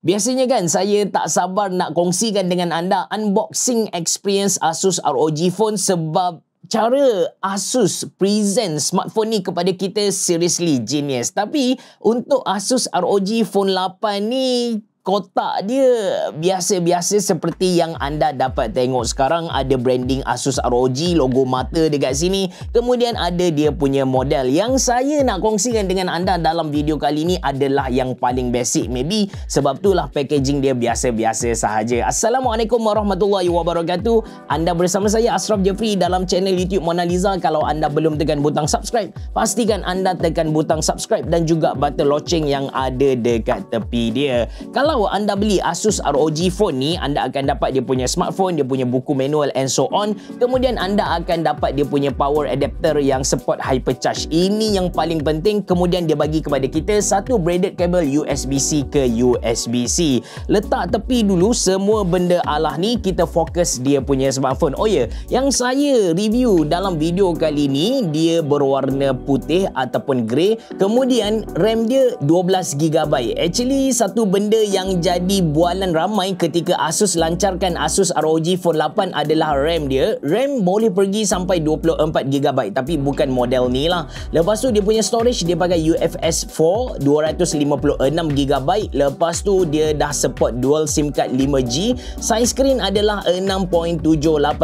Biasanya kan saya tak sabar nak kongsikan dengan anda unboxing experience Asus ROG Phone sebab cara Asus present smartphone ni kepada kita seriously genius. Tapi untuk Asus ROG Phone 8 ni kotak dia biasa-biasa seperti yang anda dapat tengok sekarang. Ada branding Asus ROG, logo mata dekat sini. Kemudian ada dia punya model. Yang saya nak kongsikan dengan anda dalam video kali ni adalah yang paling basic maybe. Sebab itulah packaging dia biasa-biasa sahaja. Assalamualaikum warahmatullahi wabarakatuh. Anda bersama saya Ashraf Jeffrey dalam channel YouTube Mona Lisa. Kalau anda belum tekan butang subscribe, pastikan anda tekan butang subscribe dan juga button loceng yang ada dekat tepi dia. Kalau anda beli Asus ROG Phone ni, anda akan dapat dia punya smartphone, dia punya buku manual and so on. Kemudian anda akan dapat dia punya power adapter yang support hypercharge. Ini yang paling penting. Kemudian dia bagi kepada kita satu braided kabel USB-C ke USB-C. Letak tepi dulu semua benda alah ni, kita fokus dia punya smartphone. Oh ya, yang saya review dalam video kali ni dia berwarna putih ataupun grey. Kemudian RAM dia 12GB. Actually satu benda yang jadi bualan ramai ketika Asus lancarkan Asus ROG Phone 8 adalah RAM dia. RAM boleh pergi sampai 24GB tapi bukan model ni lah. Lepas tu dia punya storage dia pakai UFS 4 256GB. Lepas tu dia dah support dual SIM card 5G. Size screen adalah 6.78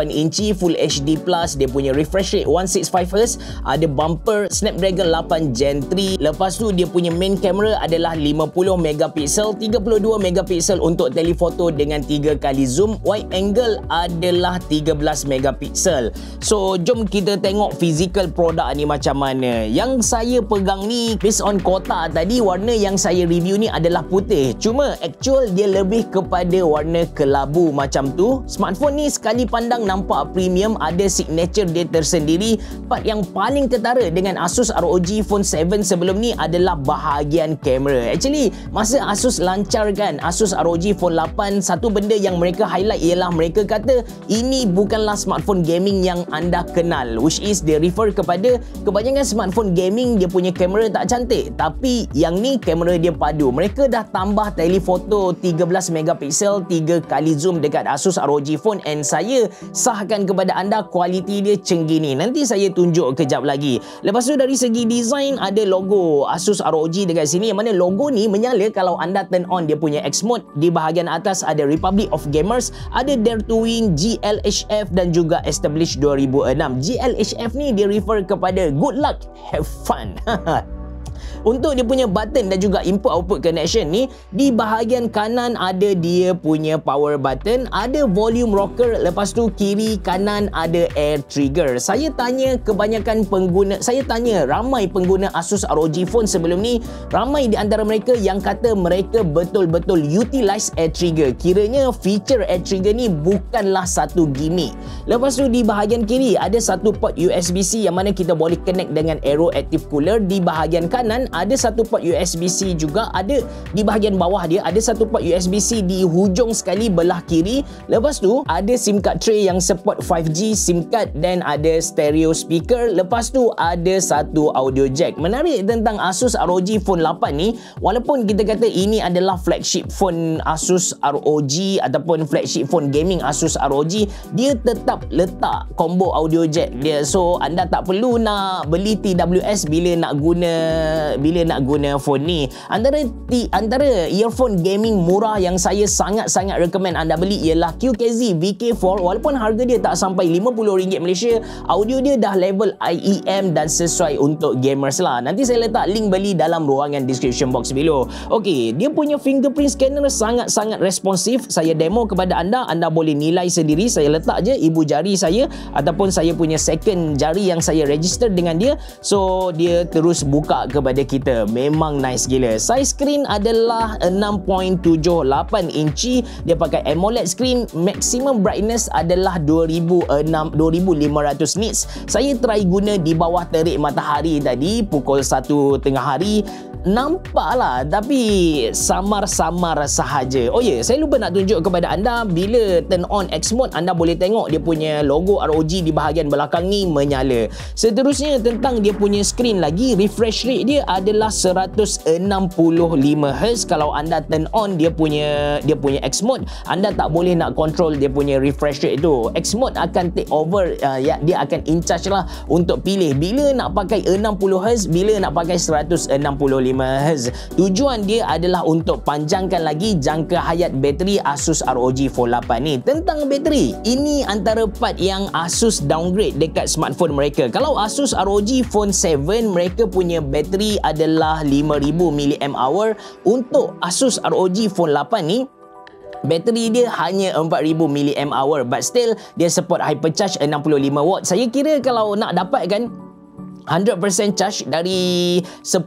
inci Full HD+. Dia punya refresh rate 165Hz. Ada bumper Snapdragon 8 Gen 3. Lepas tu dia punya main camera adalah 50MP, 32MP untuk telefoto dengan 3 kali zoom. Wide angle adalah 13MP. So jom kita tengok physical produk ni macam mana. Yang saya pegang ni based on kotak tadi, warna yang saya review ni adalah putih. Cuma actual dia lebih kepada warna kelabu macam tu. Smartphone ni sekali pandang nampak premium, ada signature dia tersendiri. Part yang paling ketara dengan Asus ROG Phone 7 sebelum ni adalah bahagian kamera. Actually masa Asus lancarkan Asus ROG Phone 8, satu benda yang mereka highlight ialah mereka kata ini bukanlah smartphone gaming yang anda kenal, which is they refer kepada kebanyakan smartphone gaming dia punya kamera tak cantik, tapi yang ni kamera dia padu. Mereka dah tambah telefoto 13MP, 3 kali zoom dekat Asus ROG Phone, and saya sahkan kepada anda kualiti dia cenggi ni. Nanti saya tunjuk kejap lagi. Lepas tu dari segi design ada logo Asus ROG dekat sini, yang mana logo ni menyala kalau anda turn on dia punya X mode. Di bahagian atas ada Republic of Gamers, ada Dare to Win, GLHF dan juga Establish 2006. GLHF ni dia refer kepada good luck, have fun. Untuk dia punya button dan juga input output connection ni, di bahagian kanan ada dia punya power button, ada volume rocker, lepas tu kiri kanan ada air trigger. Saya tanya ramai pengguna Asus ROG Phone sebelum ni, ramai di antara mereka yang kata mereka betul-betul utilize air trigger. Kiranya feature air trigger ni bukanlah satu gimmick. Lepas tu di bahagian kiri ada satu port USB-C yang mana kita boleh connect dengan Aero Active Cooler. Di bahagian kanan ada satu port USB-C juga, ada di bahagian bawah dia ada satu port USB-C di hujung sekali belah kiri. Lepas tu ada SIM card tray yang support 5G SIM card dan ada stereo speaker. Lepas tu ada satu audio jack. Menarik tentang Asus ROG Phone 8 ni, walaupun kita kata ini adalah flagship phone Asus ROG ataupun flagship phone gaming Asus ROG, dia tetap letak combo audio jack dia. So anda tak perlu nak beli TWS bila nak guna phone ni. Antara earphone gaming murah yang saya sangat-sangat recommend anda beli ialah QKZ VK4. Walaupun harga dia tak sampai RM50 Malaysia, audio dia dah level IEM dan sesuai untuk gamers lah. Nanti saya letak link beli dalam ruangan description box below. Okey, dia punya fingerprint scanner sangat-sangat responsif. Saya demo kepada anda, anda boleh nilai sendiri. Saya letak je ibu jari saya ataupun saya punya second jari yang saya register dengan dia. So dia terus buka kepada kita. Memang nice gila. Size screen adalah 6.78 inci. Dia pakai AMOLED screen. Maximum brightness adalah 2500 nits. Saya try guna di bawah terik matahari tadi pukul 1 tengah hari. nampak lah, tapi samar-samar sahaja. Oh ya, saya lupa nak tunjuk kepada anda, bila turn on X mode, anda boleh tengok dia punya logo ROG di bahagian belakang ni menyala. Seterusnya tentang dia punya screen lagi, refresh rate dia adalah 165Hz. Kalau anda turn on dia punya X mode, anda tak boleh nak control dia punya refresh rate tu. X mode akan take over, dia akan in charge lah untuk pilih bila nak pakai 60Hz, bila nak pakai 165Hz. Tujuan dia adalah untuk panjangkan lagi jangka hayat bateri Asus ROG Phone 8 ni. Tentang bateri, ini antara part yang Asus downgrade dekat smartphone mereka. Kalau Asus ROG Phone 7, mereka punya bateri adalah 5000 mAh. Untuk Asus ROG Phone 8 ni, bateri dia hanya 4000 mAh, but still dia support hypercharge 65W. Saya kira kalau nak dapatkan 100% charge dari 10%,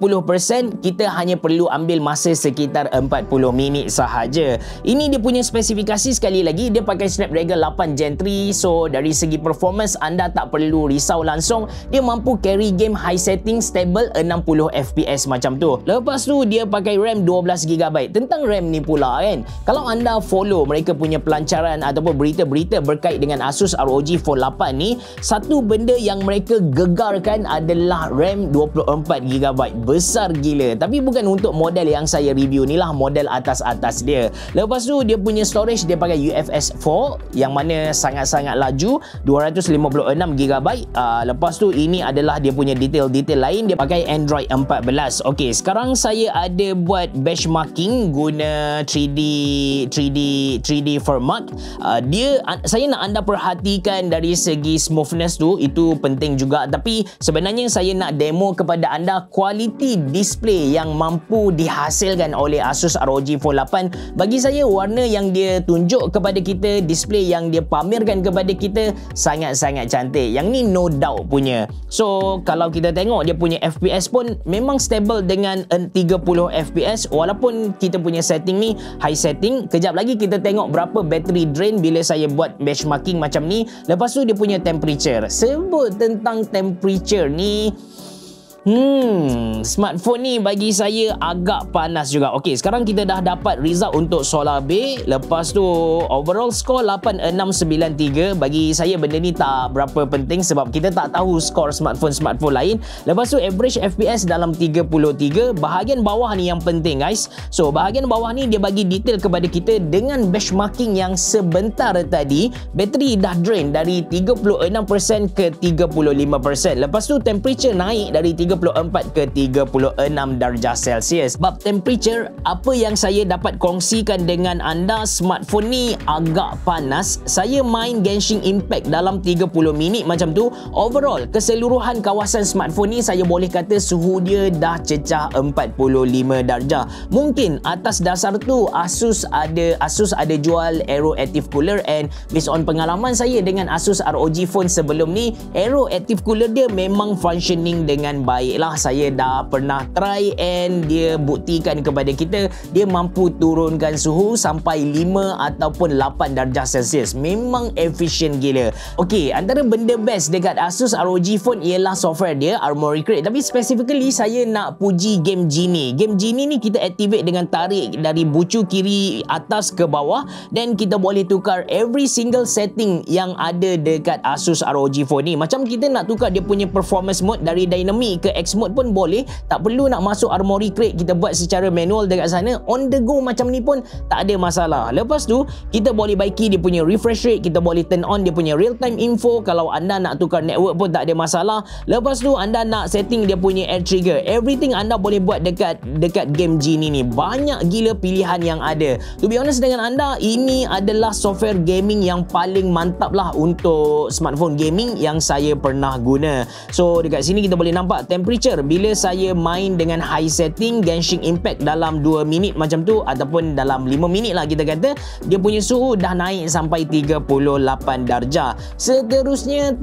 kita hanya perlu ambil masa sekitar 40 minit sahaja. Ini dia punya spesifikasi. Sekali lagi, dia pakai Snapdragon 8 Gen 3. So dari segi performance, anda tak perlu risau langsung. Dia mampu carry game high setting stable 60fps macam tu. Lepas tu dia pakai RAM 12GB. Tentang RAM ni pula kan, kalau anda follow mereka punya pelancaran ataupun berita-berita berkait dengan Asus ROG Phone 8 ni, satu benda yang mereka gegarkan adalah RAM 24GB. Besar gila. Tapi bukan untuk model yang saya review ni lah, model atas-atas dia. Lepas tu dia punya storage, dia pakai UFS 4 yang mana sangat-sangat laju, 256GB. Lepas tu ini adalah dia punya detail-detail lain, dia pakai Android 14. Okey, sekarang saya ada buat benchmarking guna 3D Firmark. Saya nak anda perhatikan dari segi smoothness tu, itu penting juga. Tapi sebenarnya saya nak demo kepada anda kualiti display yang mampu dihasilkan oleh Asus ROG Phone 8. Bagi saya, warna yang dia tunjuk kepada kita, display yang dia pamerkan kepada kita, sangat-sangat cantik. Yang ni no doubt punya. So kalau kita tengok dia punya FPS pun memang stable dengan 30fps, walaupun kita punya setting ni high setting. Kejap lagi kita tengok berapa battery drain bila saya buat benchmarking macam ni. Lepas tu dia punya temperature. Sebut tentang temperature ni, smartphone ni bagi saya agak panas juga. Okey, sekarang kita dah dapat result untuk Solar Bay. Lepas tu overall score 8693. Bagi saya benda ni tak berapa penting sebab kita tak tahu skor smartphone lain. Lepas tu average FPS dalam 33. Bahagian bawah ni yang penting guys. So bahagian bawah ni dia bagi detail kepada kita dengan benchmarking yang sebentar tadi. Bateri dah drain dari 36% ke 35%. Lepas tu temperature naik dari 34 ke 36 darjah Celsius. Bab temperature, apa yang saya dapat kongsikan dengan anda, smartphone ni agak panas. Saya main Genshin Impact dalam 30 minit macam tu. Overall, keseluruhan kawasan smartphone ni saya boleh kata suhu dia dah cecah 45 darjah. Mungkin atas dasar tu Asus ada jual Aero Active Cooler, and based on pengalaman saya dengan Asus ROG Phone sebelum ni, Aero Active Cooler dia memang functioning dengan baik lah. Saya dah pernah try and dia buktikan kepada kita dia mampu turunkan suhu sampai 5 ataupun 8 darjah Celsius. Memang efisien gila. Okey, antara benda best dekat Asus ROG Phone ialah software dia, Armoury Crate. Tapi specifically saya nak puji Game Genie. Game Genie ni kita activate dengan tarik dari bucu kiri atas ke bawah, dan kita boleh tukar every single setting yang ada dekat Asus ROG Phone ni. Macam kita nak tukar dia punya performance mode dari dynamic ke X mode pun boleh. Tak perlu nak masuk Armoury Crate, kita buat secara manual dekat sana. On the go macam ni pun tak ada masalah. Lepas tu kita boleh baiki dia punya refresh rate, kita boleh turn on dia punya real time info. Kalau anda nak tukar network pun tak ada masalah. Lepas tu anda nak setting dia punya air trigger, everything anda boleh buat dekat Game Genie ni. Banyak gila pilihan yang ada. To be honest dengan anda, ini adalah software gaming yang paling mantap lah untuk smartphone gaming yang saya pernah guna. So dekat sini kita boleh nampak temperature bila saya main dengan high setting Genshin Impact dalam 2 minit macam tu, ataupun dalam 5 minit lah kita kata, dia punya suhu dah naik sampai 38 darjah. Seterusnya,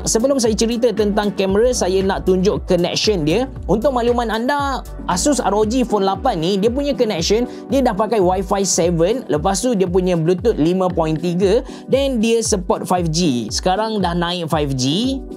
sebelum saya cerita tentang kamera, saya nak tunjuk connection dia. Untuk makluman anda, Asus ROG Phone 8 ni dia punya connection, dia dah pakai Wi-Fi 7, lepas tu dia punya Bluetooth 5.3, dan dia support 5G. Sekarang dah naik 5G.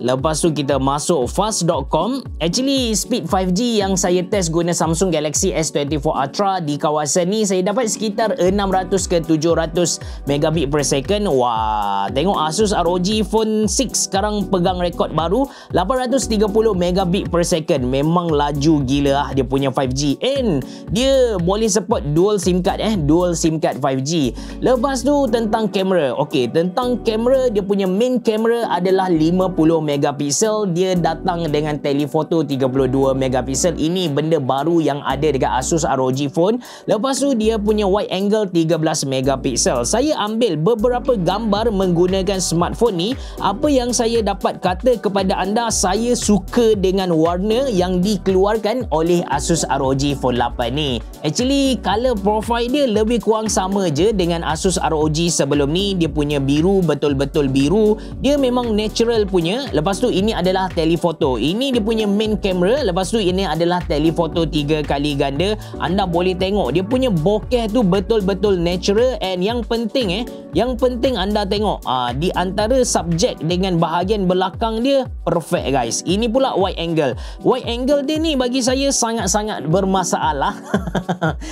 Lepas tu kita masuk fast.com. Actually speed 5G yang saya test guna Samsung Galaxy S24 Ultra di kawasan ni saya dapat sekitar 600 ke 700 megabit per second. Wah, tengok Asus ROG Phone 6 sekarang pegang rekod baru 830 megabit per second. Memang laju gila dia punya 5G, and dia boleh support dual SIM card dual SIM card 5G. Lepas tu tentang kamera. Okey, tentang kamera, dia punya main kamera adalah 50 megapiksel. Dia datang dengan telefoto 32 megapiksel. Ini benda baru yang ada dekat Asus ROG Phone. Lepas tu dia punya wide angle 13 megapiksel. Saya ambil beberapa gambar menggunakan smartphone ni. Apa yang saya dapat kata kepada anda, saya suka dengan warna yang dikeluarkan oleh Asus ROG Phone 8 ni. Actually color profile dia lebih kurang sama je dengan Asus ROG sebelum ni. Dia punya biru betul-betul biru. Dia memang natural punya. Lepas tu ini adalah telefoto. Ini dia punya main camera. Lepas tu ini adalah telefoto 3 kali ganda. Anda boleh tengok dia punya bokeh tu betul-betul natural. And yang penting anda tengok di antara subjek dengan bahagian belakang dia perfect guys. Ini pula wide angle. Wide angle dia ni bagi saya sangat-sangat bermasalah.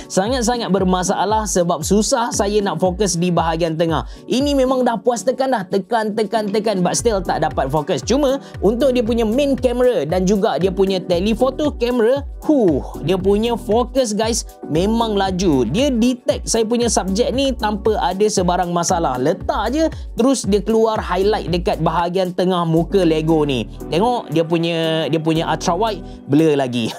Sangat-sangat bermasalah sebab susah saya nak fokus di bahagian tengah. Ini memang dah puas tekan dah, tekan but still tak dapat fokus. Cuma untuk dia punya main camera dan juga dia punya telefoto kamera, dia punya fokus guys memang laju. Dia detect saya punya subjek ni tanpa ada sebarang masalah. Letak je terus dia keluar highlight dekat bahagian tengah muka Lego ni. Tengok dia punya ultra wide blur lagi.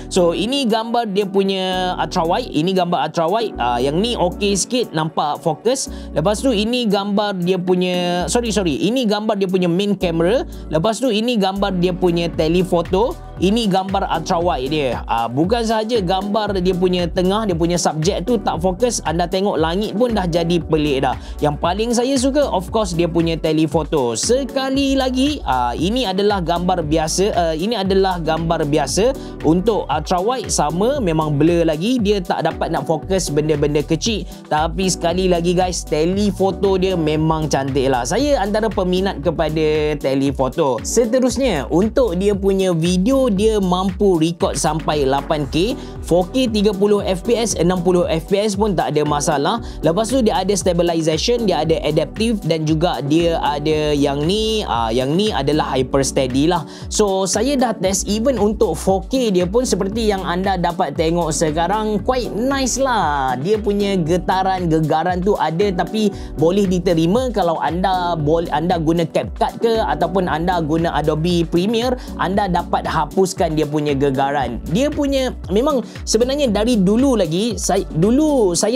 So ini gambar dia punya ultra wide, ini gambar ultra wide. Yang ni okey sikit nampak fokus. Lepas tu ini gambar dia punya ini gambar dia punya main camera. Lepas tu ini gambar dia punya telefoto. Ini gambar ultra wide dia. Bukan sahaja gambar dia punya tengah, dia punya subjek tu tak fokus, anda tengok langit pun dah jadi pelik dah. Yang paling saya suka of course dia punya telefoto. Sekali lagi ini adalah gambar biasa. Ini adalah gambar biasa. Untuk ultra wide sama, memang blur lagi. Dia tak dapat nak fokus benda-benda kecil. Tapi sekali lagi guys, telefoto dia memang cantik lah. Saya antara peminat kepada telefoto. Seterusnya untuk dia punya video, dia mampu record sampai 8K, 4K 30fps, 60fps pun tak ada masalah. Lepas tu dia ada stabilization, dia ada adaptive, dan juga dia ada yang ni adalah hyper steady lah. So saya dah test even untuk 4K dia pun seperti yang anda dapat tengok sekarang, quite nice lah. Dia punya gegaran tu ada, tapi boleh diterima kalau anda guna CapCut ke ataupun anda guna Adobe Premiere, anda dapat hapuskan dia punya gegaran. Dia punya memang sebenarnya dari dulu lagi saya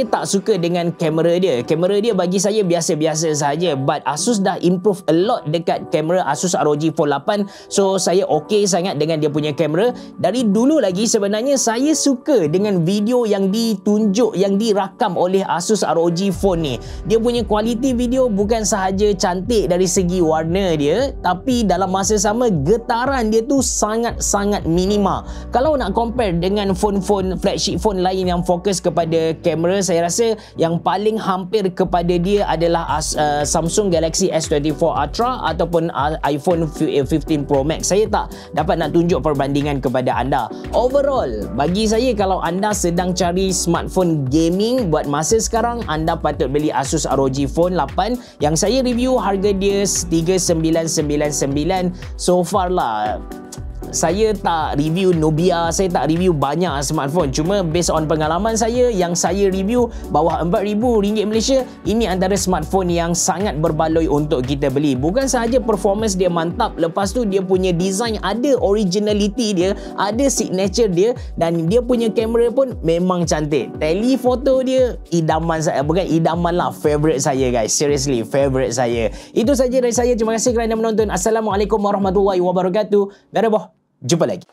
tak suka dengan kamera dia. Kamera dia bagi saya biasa-biasa saja, but Asus dah improve a lot dekat kamera Asus ROG Phone 8. So saya okey sangat dengan dia punya kamera. Dari dulu lagi sebenarnya saya suka dengan video yang ditunjuk, yang dirakam oleh Asus ROG Phone ni. Dia punya kualiti video bukan sahaja cantik dari segi warna dia, tapi dalam masa sama getaran dia tu sangat-sangat minima. Kalau nak compare dengan phone flagship phone lain yang fokus kepada kamera, saya rasa yang paling hampir kepada dia adalah Samsung Galaxy S24 Ultra ataupun iPhone 15 Pro Max. Saya tak dapat nak tunjuk perbandingan kepada anda. Overall, bagi saya kalau anda sedang cari smartphone gaming buat masa sekarang, anda patut beli Asus ROG Phone 8 yang saya review harga dia 3999. So far lah, saya tak review Nubia, saya tak review banyak smartphone. Cuma based on pengalaman saya, yang saya review bawah RM4,000 Malaysia, ini antara smartphone yang sangat berbaloi untuk kita beli. Bukan sahaja performance dia mantap, lepas tu dia punya design ada originality dia, ada signature dia, dan dia punya kamera pun memang cantik. Telefoto dia idaman saya, bukan idaman lah, favorite saya guys. Seriously, favorite saya. Itu saja dari saya. Terima kasih kerana menonton. Assalamualaikum warahmatullahi wabarakatuh. Dadah boh. Jumpa lagi.